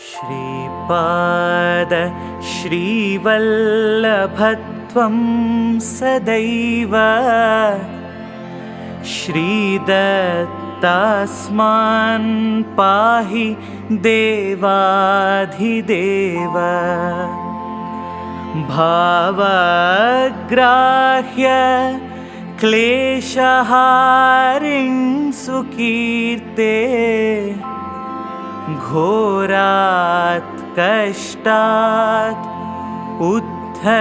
श्रीपाद श्रीवल्लभत्वं सदैव श्रीदत्तास्मान् पाहि देवाधिदेव भावग्राह्य क्लेशहारिं सुकीर्ते घोरात् कष्टात् उद्धरास्मान्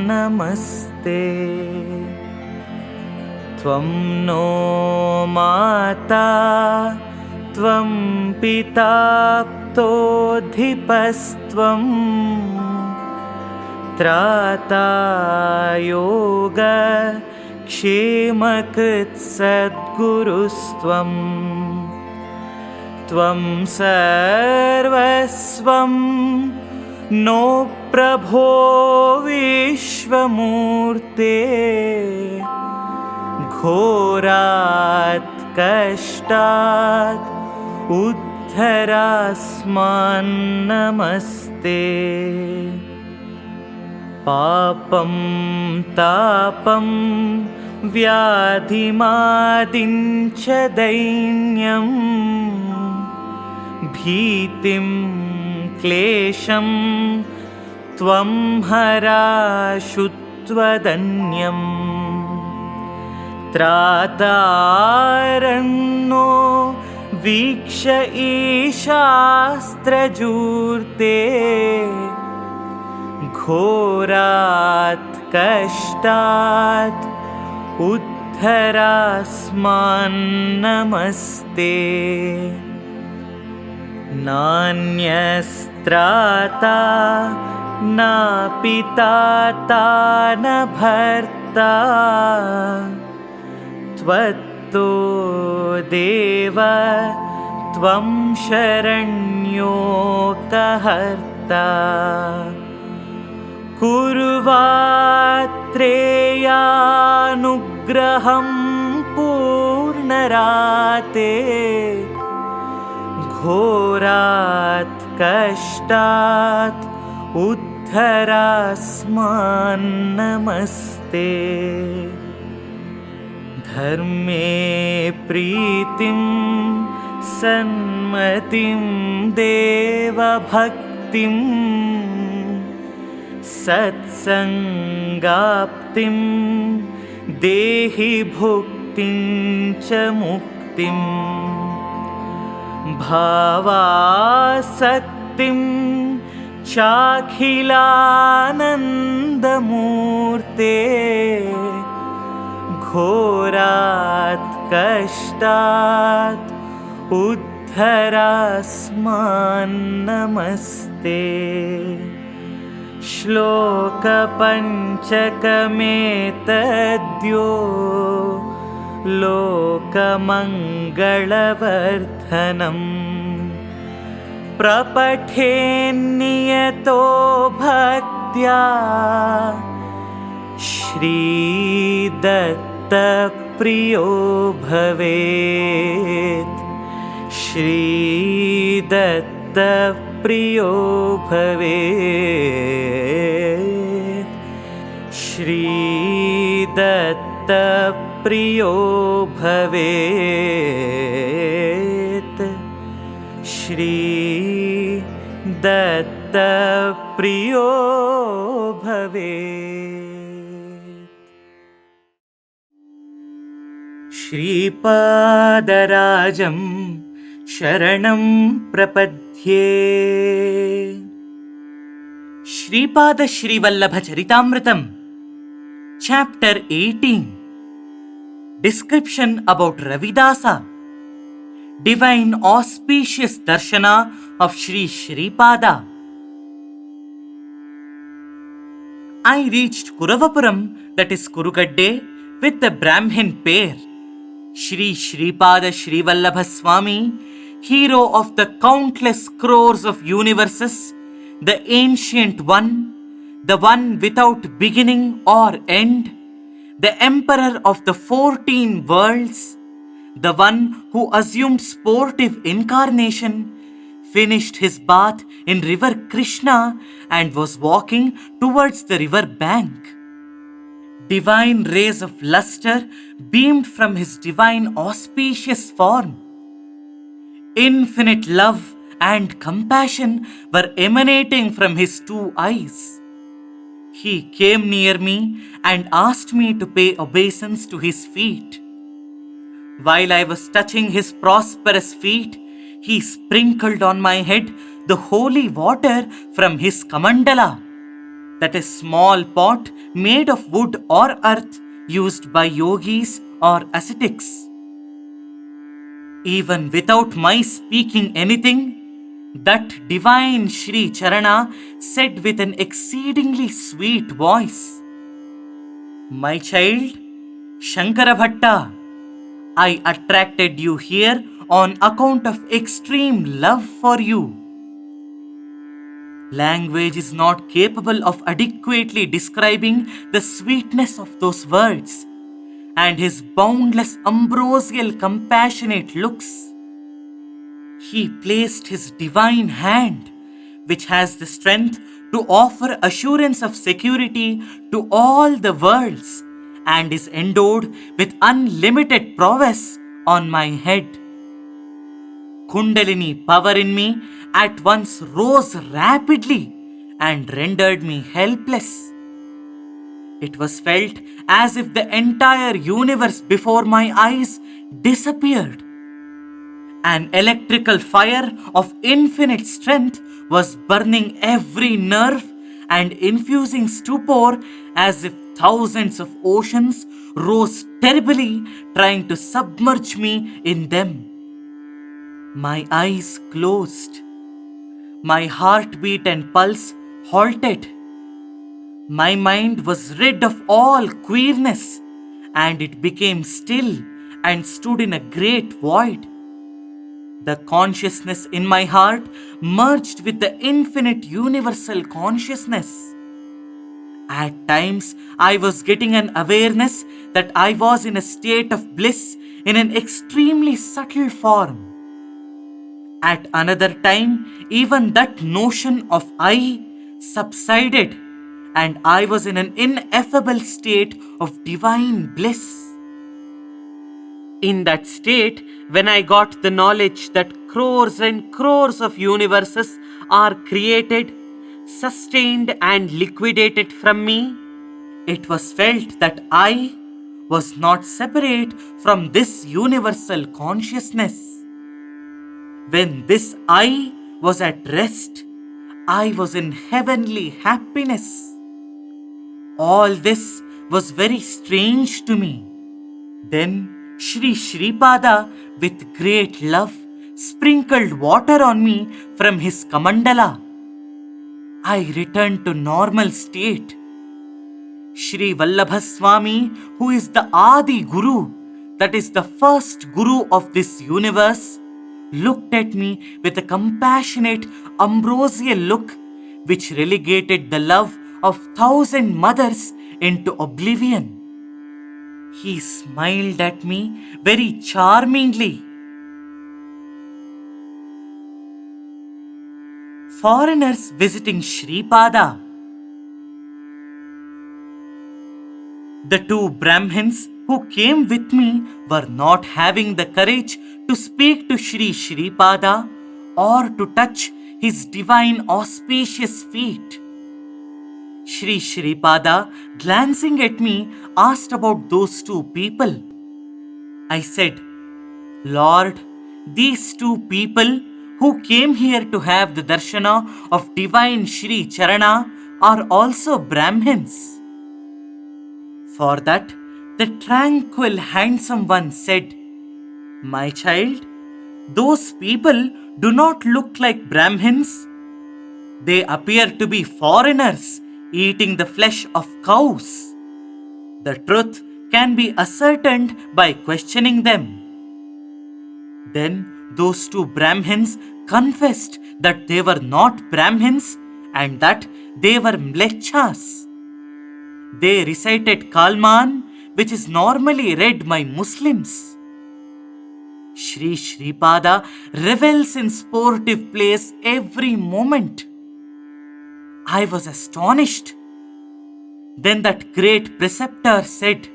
नमस्ते। त्वं नो माता त्वं पिता प्तोऽधिपस्त्वं त्राता योग क्षेमकृत् सद्गुरुस्त्वं त्वं सर्वस्वं नो प्रभो विश्वमूर्ते घोरात् कष्टात् उद्धरास्मान् नमस्ते। पापं तापं व्याधिमादिं च दैन्यं भीतिं क्लेशं त्वं हराशुत्वदन्यम् त्रातारन्नो वीक्ष ईशास्त्रजूर्ते घोरात् कष्टात् उद्धरास्मान् नमस्ते। नान्यस्त्राता न पिता न भर्ता त्वत्तो देव त्वं शरण्योकहर्ता कुर्वात्रेयानुग्रहं पूर्णराते घोरात् कष्टात् उद्धरास्मान् नमस्ते। धर्मे प्रीतिं सन्मतिं देवभक्तिं सत्सङ्गाप्तिं देहि भुक्तिं च मुक्तिं भावासक्तिं चाखिलानन्दमूर्ते घोरात् कष्टात् उद्धरास्मान् नमस्ते। श्लोकपञ्चकमेतद्यो लोकमङ्गलवर्धनम् प्रपठेन्नियतो भक्त्या श्रीदत्तप्रियो भवेत् श्रीदत्तप्रियो भवेत् श्रीदत्तप्रियो भवेत् श्रीदत्तप्रियो भवेत्। श्रीपादराजं शरणं प्रपद्ये। Shripad Shrivallabh Charitamritam Chapter 18. Description about Ravi Dasa. Divine auspicious darshana of Sri Sreepada. I reached Kuravapuram, that is Kurugadde, with the Brahmin pair. Sri Sreepada Srivallabha Swami, hero of the countless crores of universes, the ancient one, the one without beginning or end, the emperor of the 14 worlds, the one who assumed sportive incarnation, finished his bath in river Krishna and was walking towards the river bank. Divine rays of luster beamed from his divine auspicious form. Infinite love and compassion were emanating from his two eyes. He came near me and asked me to pay obeisance to his feet. While I was touching his prosperous feet, he sprinkled on my head the holy water from his kamandala, that is small pot made of wood or earth used by yogis or ascetics. Even without my speaking anything, that divine Sri Charana said with an exceedingly sweet voice, "My child, Shankara Bhatta, I attracted you here on account of extreme love for you." Language is not capable of adequately describing the sweetness of those words and his boundless ambrosial compassionate looks. He placed his divine hand, which has the strength to offer assurance of security to all the worlds and is endowed with unlimited prowess, on my head. Kundalini power in me at once rose rapidly and rendered me helpless. It was felt as if the entire universe before my eyes disappeared. An electrical fire of infinite strength was burning every nerve and infusing stupor as if thousands of oceans rose terribly, trying to submerge me in them. My eyes closed. My heartbeat and pulse halted. My mind was rid of all queerness, and it became still and stood in a great void. The consciousness in my heart merged with the infinite universal consciousness. At times, I was getting an awareness that I was in a state of bliss in an extremely subtle form. At another time, even that notion of I subsided, and I was in an ineffable state of divine bliss. In that state, when I got the knowledge that crores and crores of universes are created, sustained and liquidated from me, it was felt that I was not separate from this universal consciousness. When this I was at rest, I was in heavenly happiness. All this was very strange to me. Then Sri Sreepada, with great love, sprinkled water on me from his kamandala. I returned to normal state. Sri Vallabhesha, who is the Adi Guru, that is the first Guru of this universe, looked at me with a compassionate, ambrosial look which relegated the love of 1,000 mothers into oblivion. He smiled at me very charmingly. Foreigners visiting Sripada. The two Brahmins who came with me were not having the courage to speak to Sri Sreepada or to touch his divine auspicious feet. Sri Sreepada, glancing at me, asked about those two people. I said, "Lord, these two people who came here to have the darshana of divine Sri Charana are also Brahmins." For that, the tranquil, handsome one said, "My child, those people do not look like Brahmins. They appear to be foreigners eating the flesh of cows. The truth can be ascertained by questioning them." Then those two Brahmins confessed that they were not Brahmins and that they were mlechas. They recited Kalman, which is normally read by Muslims. Sri Sreepada revels in sportive plays every moment. I was astonished. Then that great preceptor said,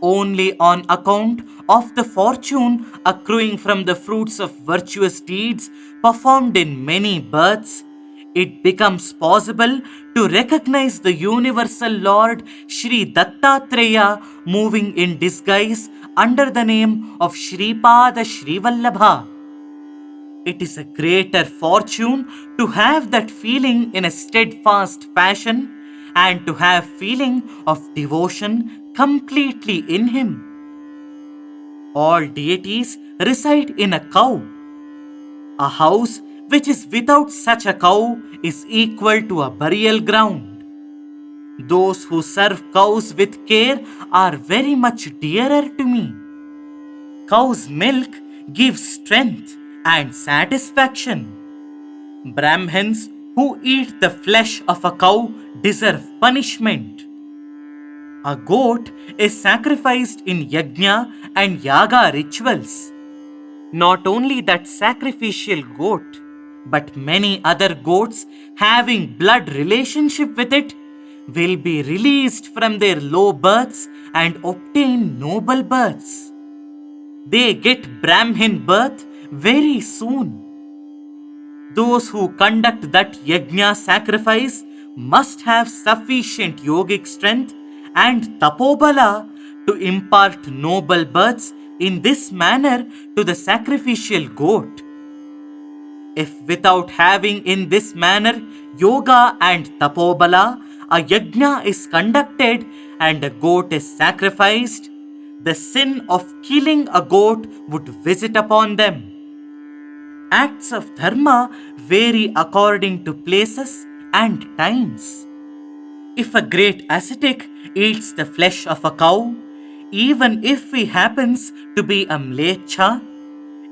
only on account of the fortune accruing from the fruits of virtuous deeds performed in many births, it becomes possible to recognize the universal Lord Sri Dattatreya moving in disguise under the name of Sripada Srivallabha. It is a greater fortune to have that feeling in a steadfast fashion and to have feeling of devotion completely in him. All deities reside in a cow. A house which is without such a cow is equal to a burial ground. Those who serve cows with care are very much dearer to me. Cow's milk gives strength and satisfaction. Brahmins who eat the flesh of a cow deserve punishment. A goat is sacrificed in yajna and yaga rituals. Not only that sacrificial goat, but many other goats having blood relationship with it will be released from their low births and obtain noble births. They get Brahmin birth very soon. Those who conduct that yajna sacrifice must have sufficient yogic strength and tapobala to impart noble births in this manner to the sacrificial goat. If without having in this manner yoga and tapobala, a yajna is conducted and a goat is sacrificed, the sin of killing a goat would visit upon them. Acts of dharma vary according to places and times. If a great ascetic eats the flesh of a cow, even if he happens to be a mlecha,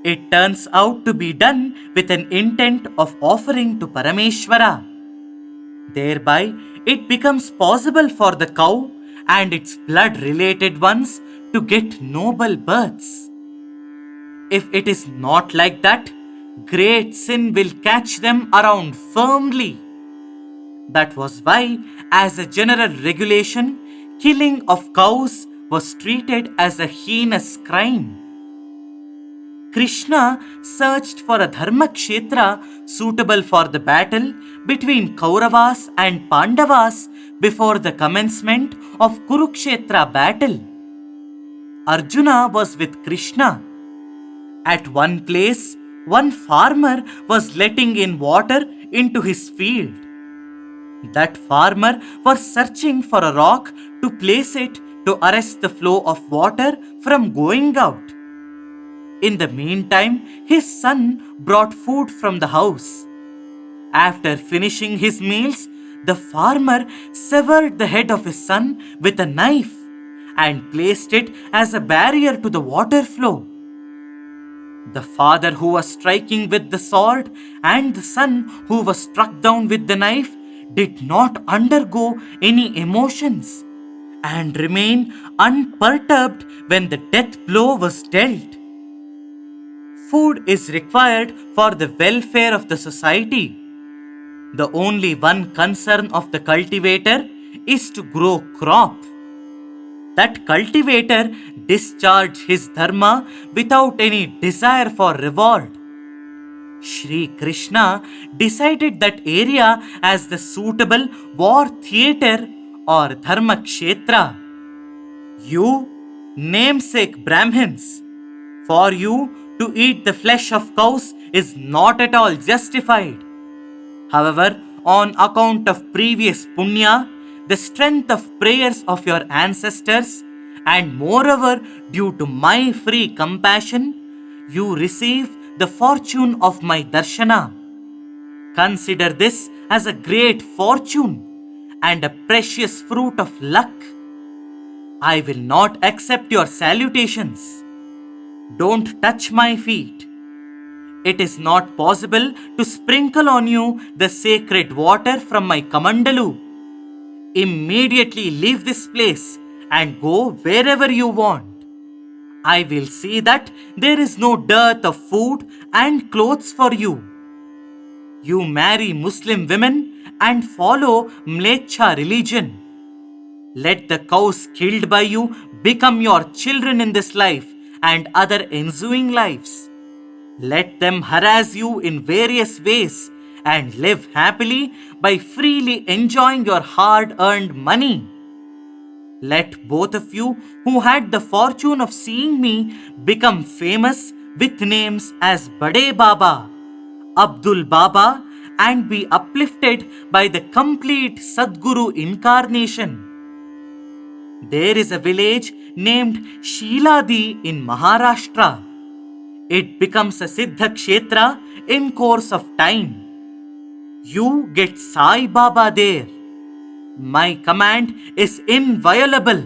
it turns out to be done with an intent of offering to Parameshwara. Thereby, it becomes possible for the cow and its blood-related ones to get noble births. If it is not like that, great sin will catch them around firmly. That was why, as a general regulation, killing of cows was treated as a heinous crime. Krishna searched for a dharma kshetra suitable for the battle between Kauravas and Pandavas before the commencement of Kurukshetra battle. Arjuna was with Krishna. At one place, one farmer was letting in water into his field. That farmer was searching for a rock to place it to arrest the flow of water from going out. In the meantime, his son brought food from the house. After finishing his meals, the farmer severed the head of his son with a knife and placed it as a barrier to the water flow. The father who was striking with the sword and the son who was struck down with the knife did not undergo any emotions and remained unperturbed when the death blow was dealt. Food is required for the welfare of the society. The only one concern of the cultivator is to grow crop. That cultivator discharged his dharma without any desire for reward. Shri Krishna decided that area as the suitable war theatre or dharma kshetra. You, namesake Brahmins, for you to eat the flesh of cows is not at all justified. However, on account of previous punya, the strength of prayers of your ancestors, and moreover due to my free compassion, you receive the fortune of my darshana. Consider this as a great fortune and a precious fruit of luck. I will not accept your salutations. Don't touch my feet. It is not possible to sprinkle on you the sacred water from my kamandalu. Immediately leave this place and go wherever you want. I will see that there is no dearth of food and clothes for you. You marry Muslim women and follow Mlecha religion. Let the cows killed by you become your children in this life and other ensuing lives. Let them harass you in various ways and live happily by freely enjoying your hard-earned money. Let both of you who had the fortune of seeing me become famous with names as Bade Baba, Abdul Baba, and be uplifted by the complete Sadguru incarnation. There is a village named Shiladi in Maharashtra. It becomes a Siddha Kshetra in course of time. You get Sai Baba there. My command is inviolable.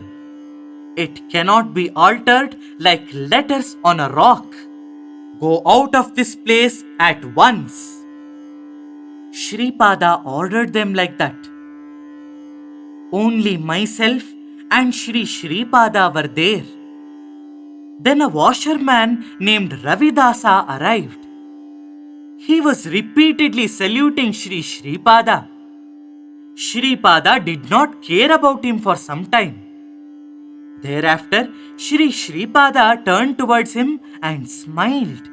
It cannot be altered like letters on a rock. Go out of this place at once. Sripada ordered them like that. Only myself and Sri Sreepada were there. Then a washerman named Ravi Dasa arrived. He was repeatedly saluting Sri Sreepada. Sreepada did not care about him for some time. Thereafter, Sri Sreepada turned towards him and smiled.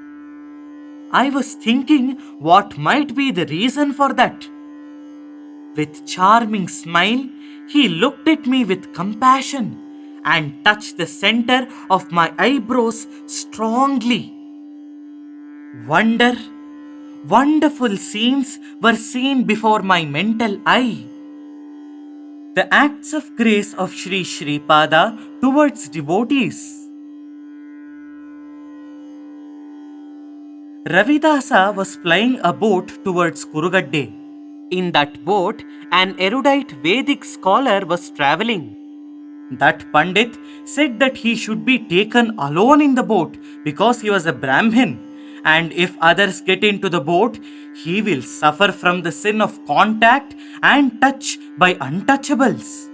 I was thinking what might be the reason for that. With charming smile, he looked at me with compassion and touched the center of my eyebrows strongly. Wonderful scenes were seen before my mental eye. The acts of grace of Sri Sreepada towards devotees. Ravi Dasa was plying a boat towards Kurugadde. In that boat, an erudite Vedic scholar was travelling. That Pandit said that he should be taken alone in the boat because he was a Brahmin, and if others get into the boat, he will suffer from the sin of contact and touch by untouchables.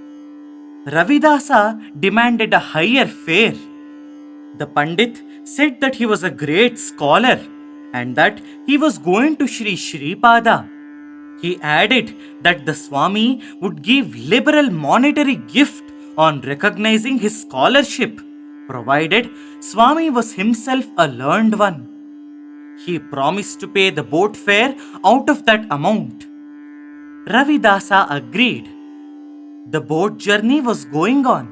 Ravi Dasa demanded a higher fare. The Pandit said that he was a great scholar and that he was going to Sri Sreepada. He added that the Swami would give liberal monetary gift on recognizing his scholarship, provided Swami was himself a learned one. He promised to pay the boat fare out of that amount. Ravi Dasa agreed. The boat journey was going on.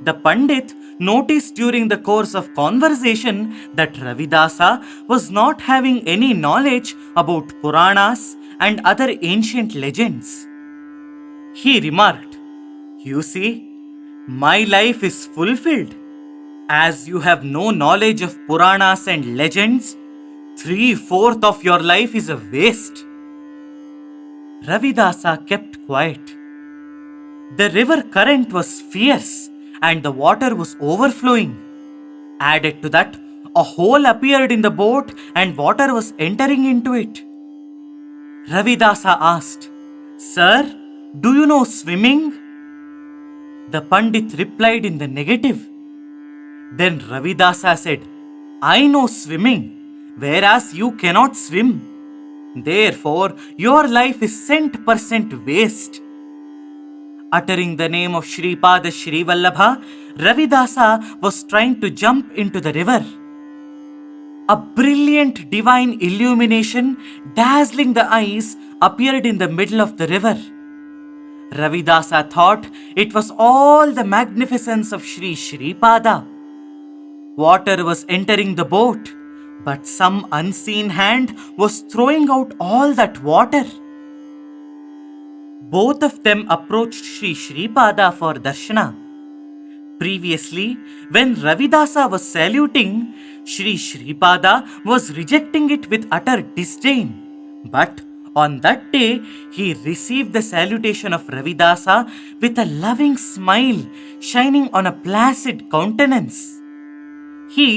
The Pandit noticed during the course of conversation that Ravi Dasa was not having any knowledge about Puranas and other ancient legends. He remarked, "You see, my life is fulfilled. As you have no knowledge of Puranas and legends, 3/4 of your life is a waste." Ravi Dasa kept quiet. The river current was fierce and the water was overflowing. Added to that, a hole appeared in the boat and water was entering into it. Ravi Dasa asked, "Sir, do you know swimming?" The Pandit replied in the negative. Then Ravi Dasa said, "I know swimming, whereas you cannot swim. Therefore, your life is 100% waste." Uttering the name of Sripada Srivallabha, Ravi Dasa was trying to jump into the river. A brilliant divine illumination, dazzling the eyes, appeared in the middle of the river. Ravi Dasa thought it was all the magnificence of Sri Sreepada. Water was entering the boat, but some unseen hand was throwing out all that water. Both of them approached Sri Sreepada for darshana. Previously, when Ravi Dasa was saluting, Sri Sreepada was rejecting it with utter disdain. But on that day, he received the salutation of Ravi Dasa with a loving smile shining on a placid countenance. He,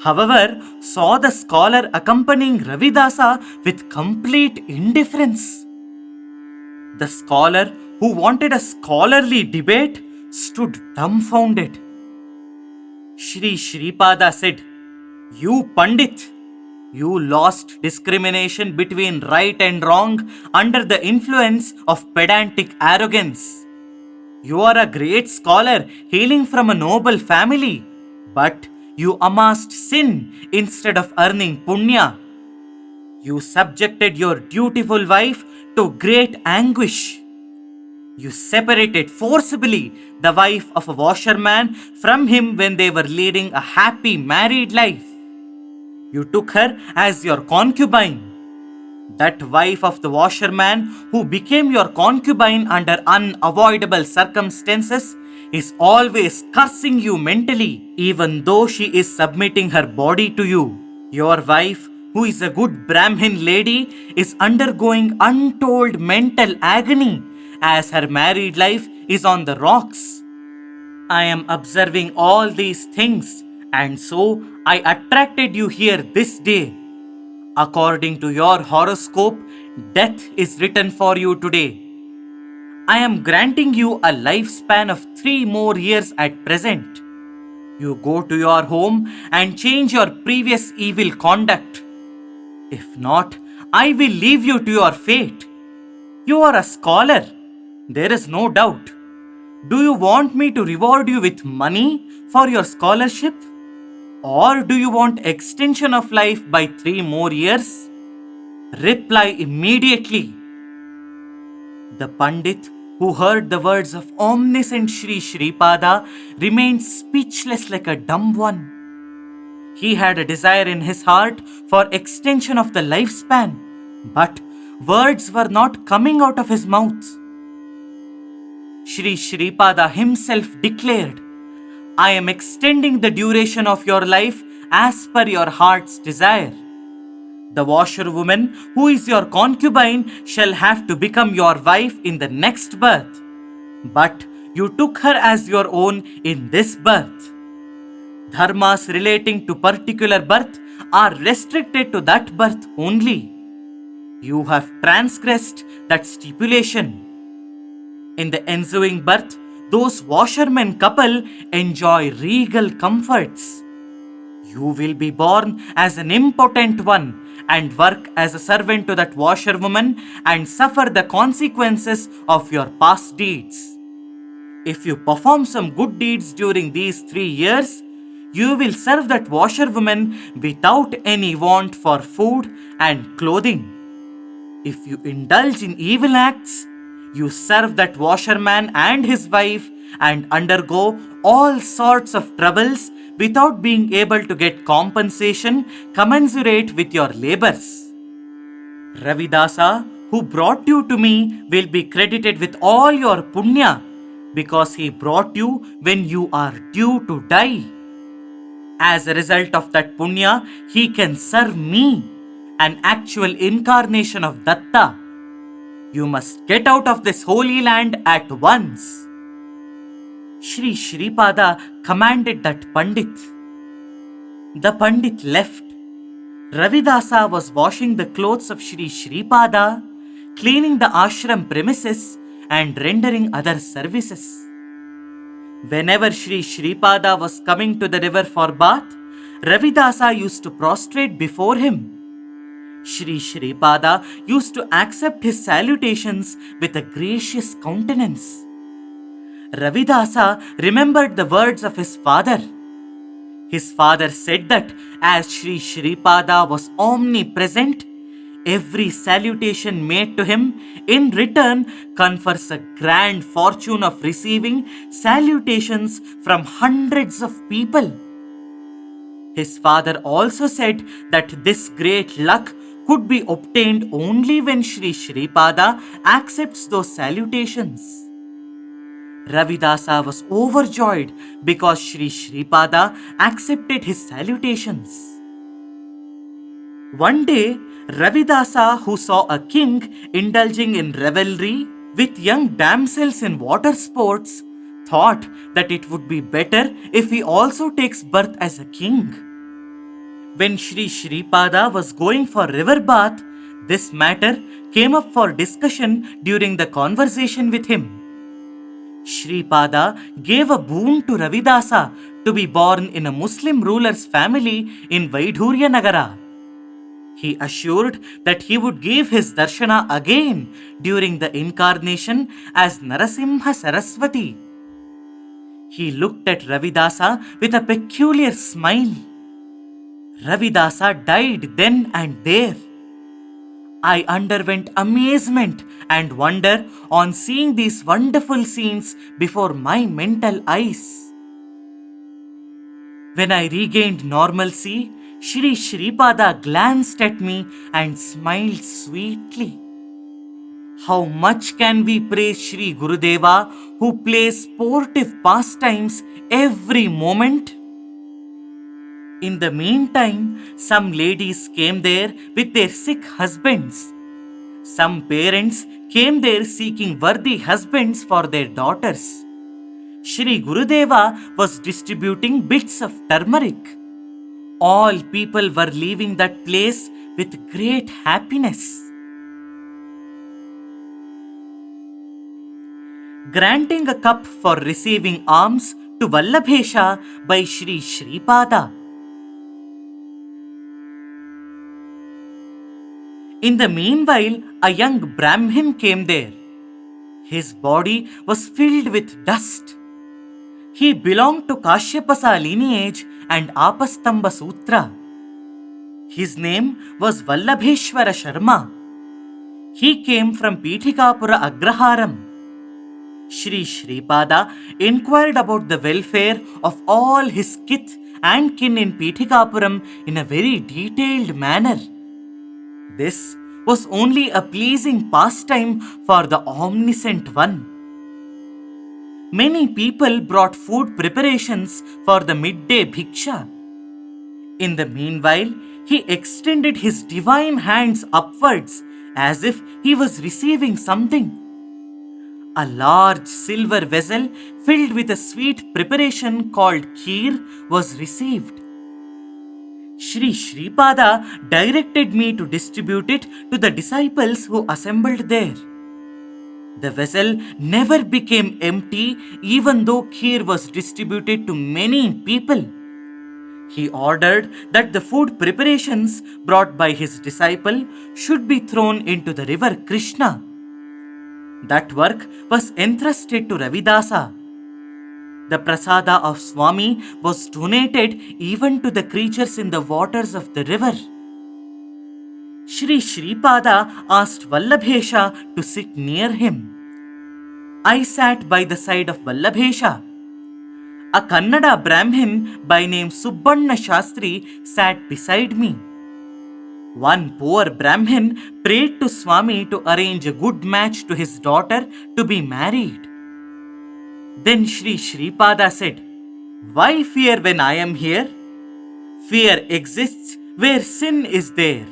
however, saw the scholar accompanying Ravi Dasa with complete indifference. The scholar, who wanted a scholarly debate, stood dumbfounded. Sri Sreepada said, "You Pandit, you lost discrimination between right and wrong under the influence of pedantic arrogance. You are a great scholar hailing from a noble family, but you amassed sin instead of earning punya. You subjected your dutiful wife to great anguish. You separated forcibly the wife of a washerman from him when they were leading a happy married life. You took her as your concubine. That wife of the washerman who became your concubine under unavoidable circumstances is always cursing you mentally, even though she is submitting her body to you. Your wife, who is a good Brahmin lady, is undergoing untold mental agony as her married life is on the rocks. I am observing all these things, and so I attracted you here this day. According to your horoscope, death is written for you today. I am granting you a lifespan of 3 more years at present. You go to your home and change your previous evil conduct. If not, I will leave you to your fate. You are a scholar, there is no doubt. Do you want me to reward you with money for your scholarship? Or do you want extension of life by 3 more years? Reply immediately." The Pandit, who heard the words of omniscient Sri Sreepada, remained speechless like a dumb one. He had a desire in his heart for extension of the lifespan, but words were not coming out of his mouth. Sri Sreepada himself declared, "I am extending the duration of your life as per your heart's desire. The washerwoman who is your concubine shall have to become your wife in the next birth, but you took her as your own in this birth. Dharmas relating to particular birth are restricted to that birth only. You have transgressed that stipulation. In the ensuing birth, those washermen couple enjoy regal comforts. You will be born as an impotent one and work as a servant to that washerwoman and suffer the consequences of your past deeds. If you perform some good deeds during these 3 years, you will serve that washerwoman without any want for food and clothing. If you indulge in evil acts, you serve that washerman and his wife and undergo all sorts of troubles without being able to get compensation commensurate with your labors. Ravi Dasa, who brought you to me, will be credited with all your punya because he brought you when you are due to die. As a result of that punya, he can serve me, an actual incarnation of Datta. You must get out of this holy land at once." Sri Sreepada commanded that Pandit. The Pandit left. Ravi Dasa was washing the clothes of Sri Sreepada, cleaning the ashram premises, and rendering other services. Whenever Sri Sreepada was coming to the river for bath, Ravi Dasa used to prostrate before him. Sri Sreepada used to accept his salutations with a gracious countenance. Ravi Dasa remembered the words of his father. His father said that as Sri Sreepada was omnipresent, every salutation made to him in return confers a grand fortune of receiving salutations from hundreds of people. His father also said that this great luck could be obtained only when Sri Sreepada accepts those salutations. Ravi Dasa was overjoyed because Sri Sreepada accepted his salutations. One day, Ravi Dasa, who saw a king indulging in revelry with young damsels in water sports, thought that it would be better if he also takes birth as a king. When Sri Sreepada was going for river bath, this matter came up for discussion during the conversation with him. Sreepada gave a boon to Ravi Dasa to be born in a Muslim ruler's family in Vaidhurya Nagara. He assured that he would give his darshana again during the incarnation as Narasimha Saraswati. He looked at Ravi Dasa with a peculiar smile. Ravi Dasa died then and there. I underwent amazement and wonder on seeing these wonderful scenes before my mental eyes. When I regained normalcy, Sri Sreepada glanced at me and smiled sweetly. How much can we praise Sri Gurudeva, who plays sportive pastimes every moment? In the meantime, some ladies came there with their sick husbands. Some parents came there seeking worthy husbands for their daughters. Sri Gurudeva was distributing bits of turmeric. All people were leaving that place with great happiness. Granting a cup for receiving alms to Vallabhesha by Sri Sreepada. In the meanwhile, a young Brahmin came there. His body was filled with dust. He belonged to Kashyapasa lineage and Apastamba Sutra. His name was Vallabheshwara Sharma. He came from Pithikapura Agraharam. Sri Sreepada inquired about the welfare of all his kith and kin in Pithikapuram in a very detailed manner. This was only a pleasing pastime for the Omniscient One. Many people brought food preparations for the midday bhiksha. In the meanwhile, he extended his divine hands upwards as if he was receiving something. A large silver vessel filled with a sweet preparation called kheer was received. Sri Sreepada directed me to distribute it to the disciples who assembled there. The vessel never became empty even though kheer was distributed to many people. He ordered that the food preparations brought by his disciple should be thrown into the river Krishna. That work was entrusted to Ravi Dasa. The prasada of Swami was donated even to the creatures in the waters of the river. Sri Sreepada asked Vallabhesha to sit near him. I sat by the side of Vallabhesha. A Kannada Brahmin by name Subbanna Shastri sat beside me. One poor Brahmin prayed to Swami to arrange a good match to his daughter to be married. Then Sri Sreepada said, "Why fear when I am here? Fear exists where sin is there.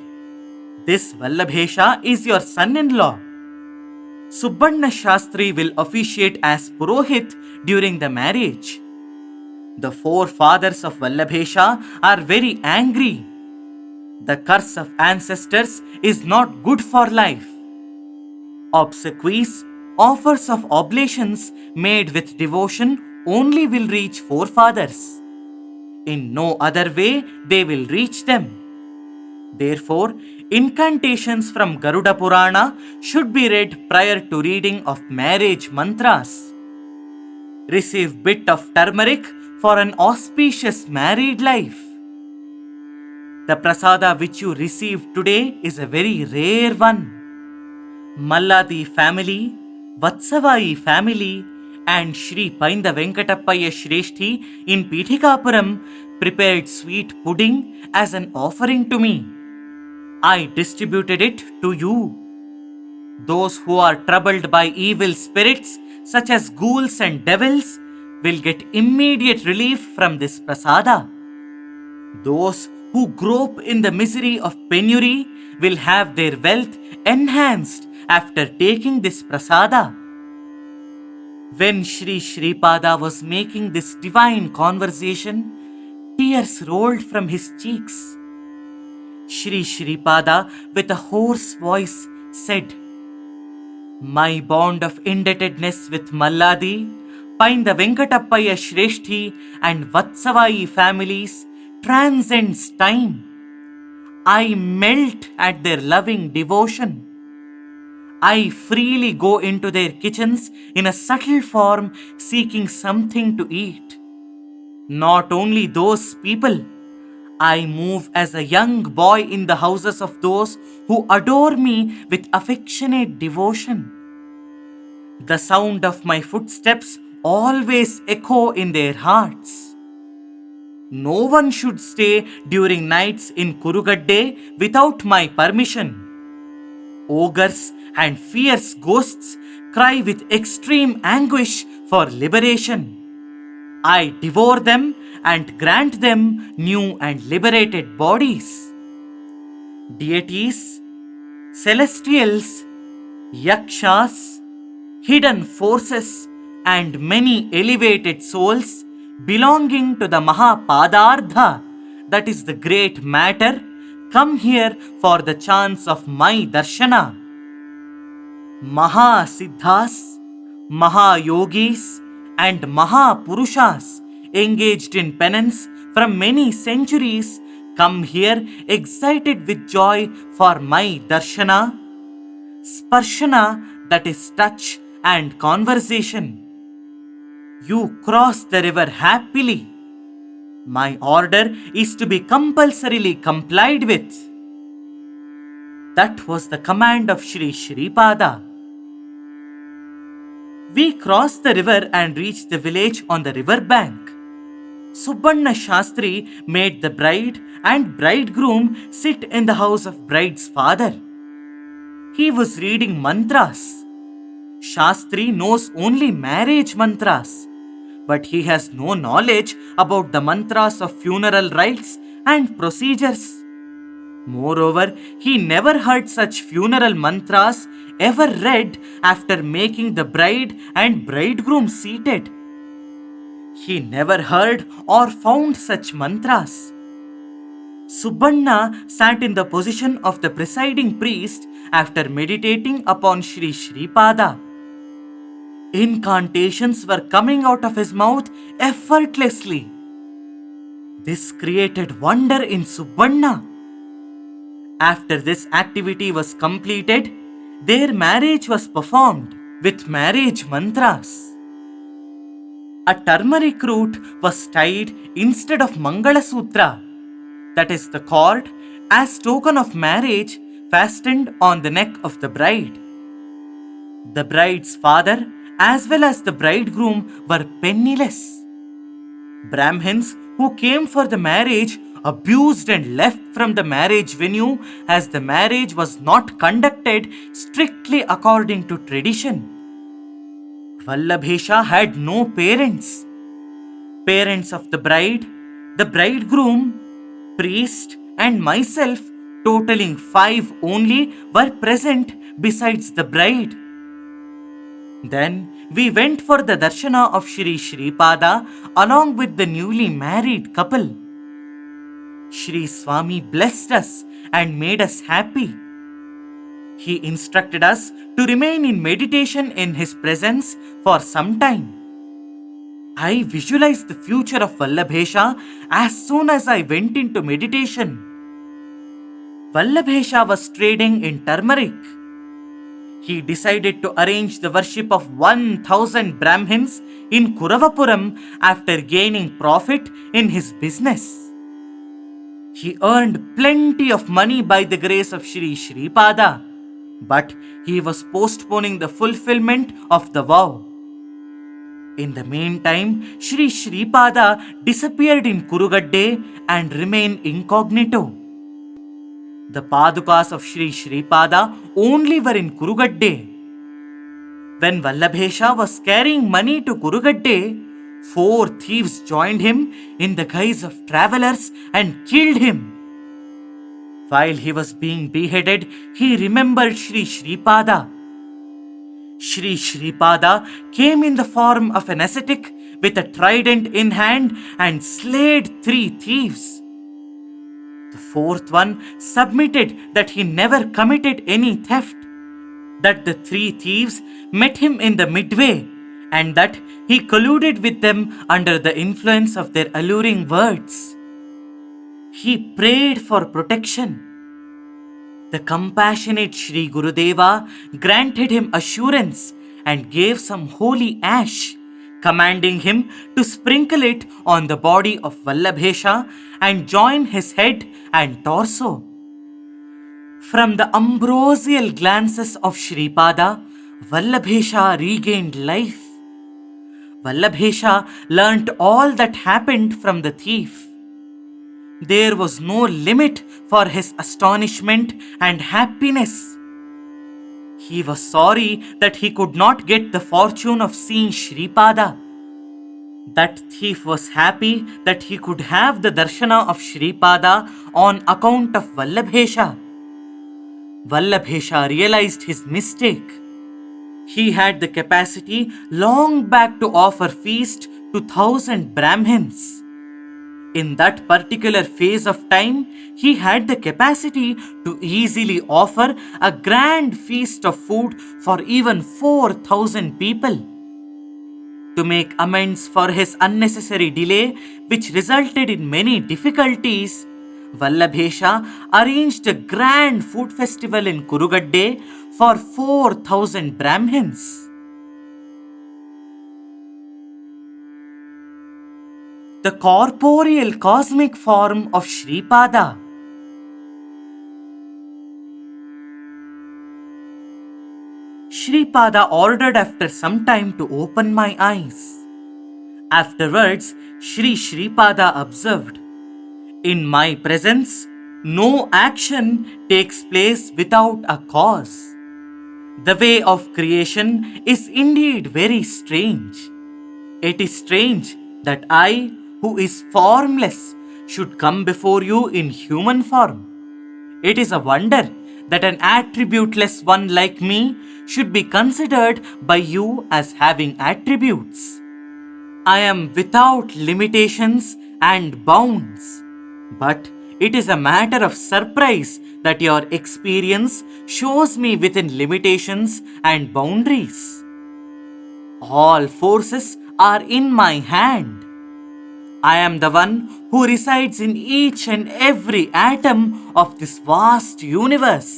This Vallabhesha is your son-in-law. Subbanna Shastri will officiate as Purohit during the marriage. The forefathers of Vallabhesha are very angry. The curse of ancestors is not good for life. Obsequies, offers of oblations made with devotion only will reach forefathers. In no other way they will reach them. Therefore, incantations from Garuda Purana should be read prior to reading of marriage mantras. Receive bit of turmeric for an auspicious married life. The prasada which you received today is a very rare one. Malladi family, Vatsavaayi family and Sri Painda Venkatappayya Sreshti in Pithikapuram prepared sweet pudding as an offering to me. I distributed it to you. Those who are troubled by evil spirits such as ghouls and devils will get immediate relief from this prasada. Those who grope in the misery of penury will have their wealth enhanced after taking this prasada. When Sri Sreepada was making this divine conversation, tears rolled from his cheeks. Sri Sreepada, with a hoarse voice, said, "My bond of indebtedness with Malladi combine the Venkatappayya Sreshti and Vatsavaayi families transcends time. I melt at their loving devotion. I freely go into their kitchens in a subtle form seeking something to eat. Not only those people, I move as a young boy in the houses of those who adore me with affectionate devotion. The sound of my footsteps always echo in their hearts. No one should stay during nights in Kurugadde without my permission. Ogres and fierce ghosts cry with extreme anguish for liberation. I devour them and grant them new and liberated bodies. Deities, celestials, yakshas, hidden forces, and many elevated souls belonging to the Mahapadardha, that is the great matter, come here for the chance of my darshana. Mahasiddhas, Mahayogis, and Mahapurushas engaged in penance from many centuries come here excited with joy for my darshana, sparshana, that is touch and conversation. You cross the river happily. My order is to be compulsorily complied with. That was the command of Sri Sreepada. We crossed the river and reached the village on the river bank. Subbanna Shastri made the bride and bridegroom sit in the house of bride's father. He was reading mantras. Shastri knows only marriage mantras, but he has no knowledge about the mantras of funeral rites and procedures. Moreover, he never heard such funeral mantras ever read after making the bride and bridegroom seated. He never heard or found such mantras. Subbanna sat in the position of the presiding priest after meditating upon Sri Sreepada. Incantations were coming out of his mouth effortlessly. This created wonder in Subbanna. After this activity was completed, their marriage was performed with marriage mantras. A turmeric root was tied instead of Mangala Sutra, that is the cord, as token of marriage fastened on the neck of the bride. The bride's father as well as the bridegroom were penniless. Brahmins who came for the marriage abused and left from the marriage venue as the marriage was not conducted strictly according to tradition. Vallabhesha had no parents. Parents of the bride, the bridegroom, priest, and myself, totaling 5 only, were present besides the bride. Then we went for the darshana of Sri Sreepada along with the newly married couple. Sri Swami blessed us and made us happy. He instructed us to remain in meditation in his presence for some time. I visualized the future of Vallabhesha as soon as I went into meditation. Vallabhesha was trading in turmeric. He decided to arrange the worship of 1,000 Brahmins in Kuravapuram after gaining profit in his business. He earned plenty of money by the grace of Sri Sreepada, but he was postponing the fulfillment of the vow. In the meantime, Sri Sreepada disappeared in Kurugadde and remained incognito. The Padukas of Sri Sreepada only were in Kurugadde. When Vallabhesha was carrying money to Kurugadde, 4 thieves joined him in the guise of travelers and killed him. While he was being beheaded, he remembered Sri Sreepada. Sri Sreepada came in the form of an ascetic with a trident in hand and slayed 3 thieves. The 4th one submitted that he never committed any theft, that the 3 thieves met him in the midway and that he colluded with them under the influence of their alluring words. He prayed for protection. The compassionate Sri Gurudeva granted him assurance and gave some holy ash, commanding him to sprinkle it on the body of Vallabhesha and join his head and torso. From the ambrosial glances of Sripada, Vallabhesha regained life. Vallabhesha learnt all that happened from the thief. There was no limit for his astonishment and happiness. He was sorry that he could not get the fortune of seeing Sripada. That thief was happy that he could have the darshana of Sripada on account of Vallabhesha. Vallabhesha realized his mistake. He had the capacity long back to offer feast to 1,000 Brahmins. In that particular phase of time, he had the capacity to easily offer a grand feast of food for even 4,000 people. To make amends for his unnecessary delay, which resulted in many difficulties, Vallabhesha arranged a grand food festival in Kurugadde for 4,000 Brahmins. The corporeal cosmic form of Sripada. Sripada ordered after some time to open my eyes. Afterwards, Sri Sreepada observed, "In my presence, no action takes place without a cause. The way of creation is indeed very strange. It is strange that I, who is formless, should come before you in human form. It is a wonder that an attributeless one like me should be considered by you as having attributes. I am without limitations and bounds, but it is a matter of surprise that your experience shows me within limitations and boundaries. All forces are in my hand. I am the one who resides in each and every atom of this vast universe.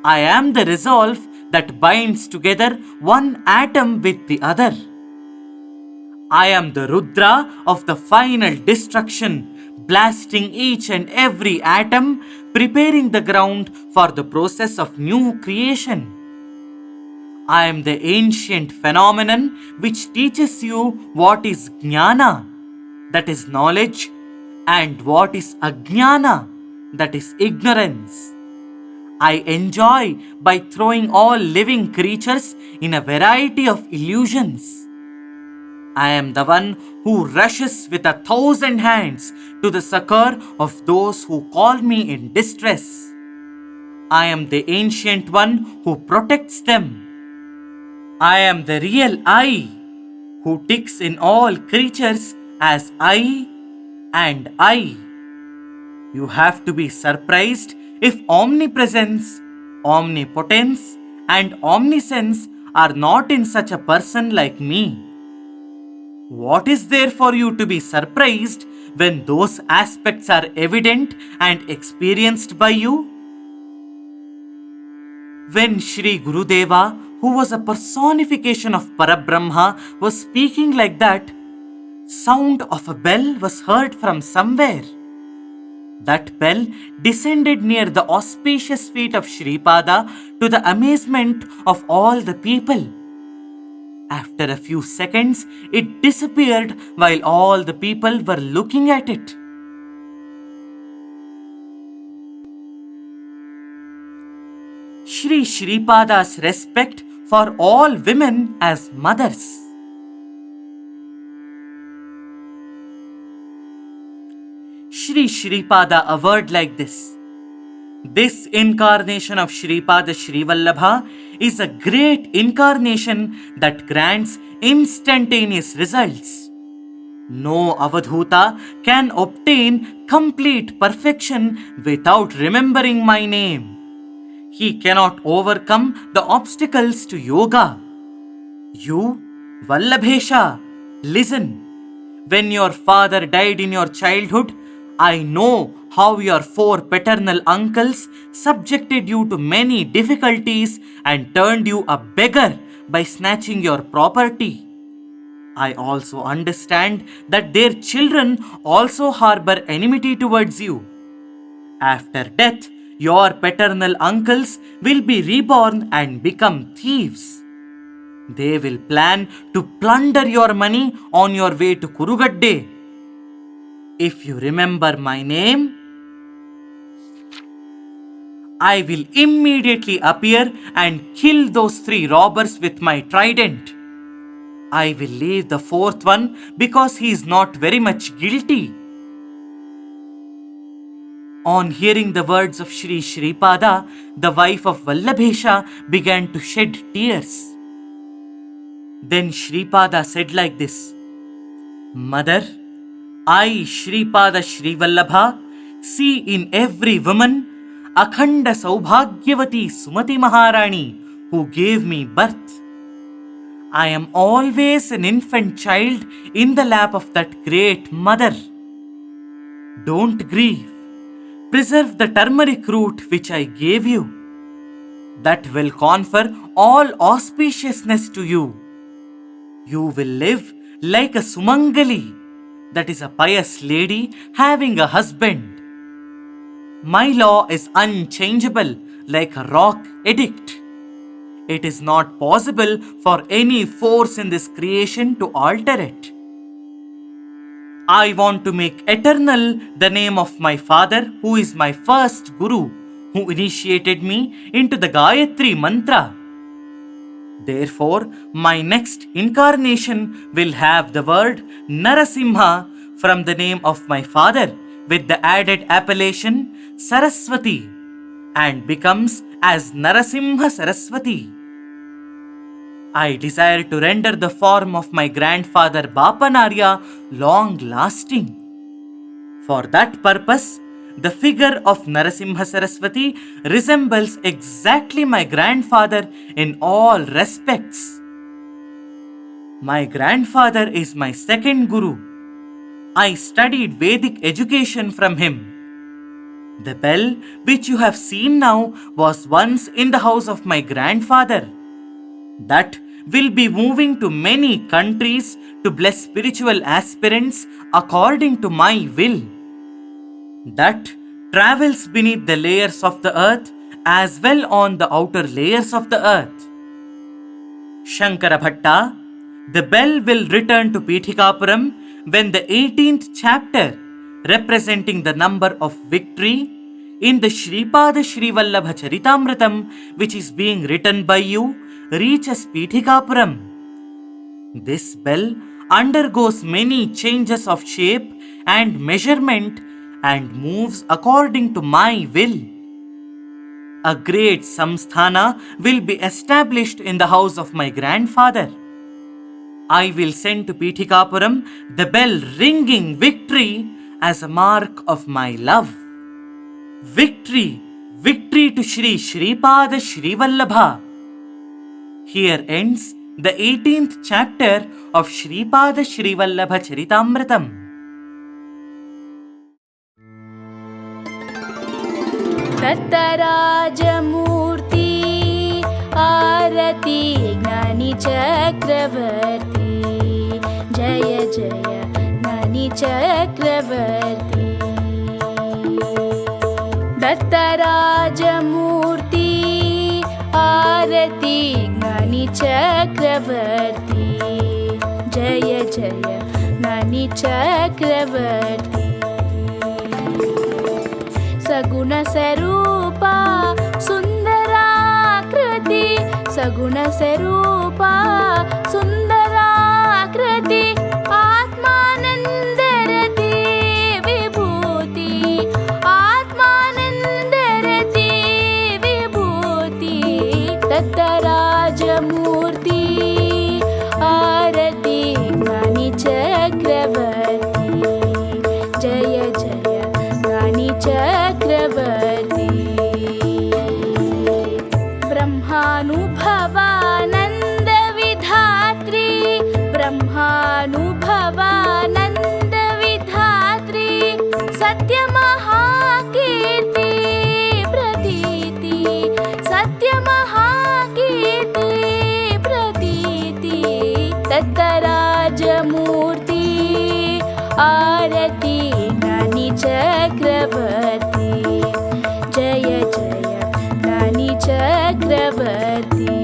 I am the resolve that binds together one atom with the other. I am the Rudra of the final destruction, blasting each and every atom, preparing the ground for the process of new creation. I am the ancient phenomenon which teaches you what is jnana, that is knowledge, and what is ajnana, that is ignorance. I enjoy by throwing all living creatures in a variety of illusions. I am the one who rushes with 1,000 hands to the succor of those who call me in distress. I am the ancient one who protects them. I am the real I, who ticks in all creatures as I and I. You have to be surprised if omnipresence, omnipotence, and omniscience are not in such a person like me. What is there for you to be surprised when those aspects are evident and experienced by you? When Sri Gurudeva, who was a personification of Parabrahma, was speaking like that, sound of a bell was heard from somewhere. That bell descended near the auspicious feet of Sripada to the amazement of all the people. After a few seconds, it disappeared while all the people were looking at it. Sri Sripada's respect for all women as mothers. Sri Sreepada averred like this: "This incarnation of Sripada Srivallabha is a great incarnation that grants instantaneous results. No Avadhuta can obtain complete perfection without remembering my name. He cannot overcome the obstacles to yoga. You Vallabhesha, listen. When your father died in your childhood, I know how your four paternal uncles subjected you to many difficulties and turned you a beggar by snatching your property. I also understand that their children also harbor enmity towards you. After death, your paternal uncles will be reborn and become thieves. They will plan to plunder your money on your way to Kurugadde. If you remember my name, I will immediately appear and kill those three robbers with my trident. I will leave the fourth one because he is not very much guilty. On hearing the words of Sri Sreepada, the wife of Vallabhesha began to shed tears. Then Sreepada said like this, Mother, I, Sreepada Srivallabha, see in every woman Akhanda Saubhagyavati Sumati Maharani who gave me birth. I am always an infant child in the lap of that great mother. Don't grieve. Preserve the turmeric root which I gave you. That will confer all auspiciousness to you. You will live like a Sumangali, that is a pious lady having a husband. My law is unchangeable like a rock edict. It is not possible for any force in this creation to alter it. I want to make eternal the name of my father, who is my first guru, who initiated me into the Gayatri mantra. Therefore, my next incarnation will have the word Narasimha from the name of my father with the added appellation Saraswati and becomes as Narasimha Saraswati. I desire to render the form of my grandfather Bapanarya long-lasting. For that purpose, the figure of Narasimha Saraswati resembles exactly my grandfather in all respects. My grandfather is my second guru. I studied Vedic education from him. The bell which you have seen now was once in the house of my grandfather. That will be moving to many countries to bless spiritual aspirants according to my will. That travels beneath the layers of the earth as well on the outer layers of the earth. Shankara Bhatta, the bell will return to Pithikapuram when the 18th chapter, representing the number of victory, in the Sripada Srivallabha Charitaamritham, which is being written by you, reaches Pithikapuram. This bell undergoes many changes of shape and measurement and moves according to my will. A great samsthana will be established in the house of my grandfather. I will send to Pithikapuram the bell ringing victory as a mark of my love. Victory, victory to Sri Sreepada Srivallabha. Here ends the 18th chapter of Sripada Srivallabha Charitaamritham. दत्तराजमूर्ति आरती ज्ञानी चक्रवर्ती जय जय ज्ञानी चक्रवर्ती दत्तराजमूर्ति आरती ज्ञानी चक्रवर्ती जय जय ज्ञानी चक्रवर्ती सगुण स्वरूपा सुंदराकृति सगुण स्वरूपा सुंदराकृति आत्मानंदरति विभूति आत्मानंदरति विभूति दत्तराजमूर्ति आरती ज्ञानी चक्रवर्ती जय जय ज्ञानी चक्रवर्ती ब्रह्मानुभवानंद विधात्री चक्रवर्ती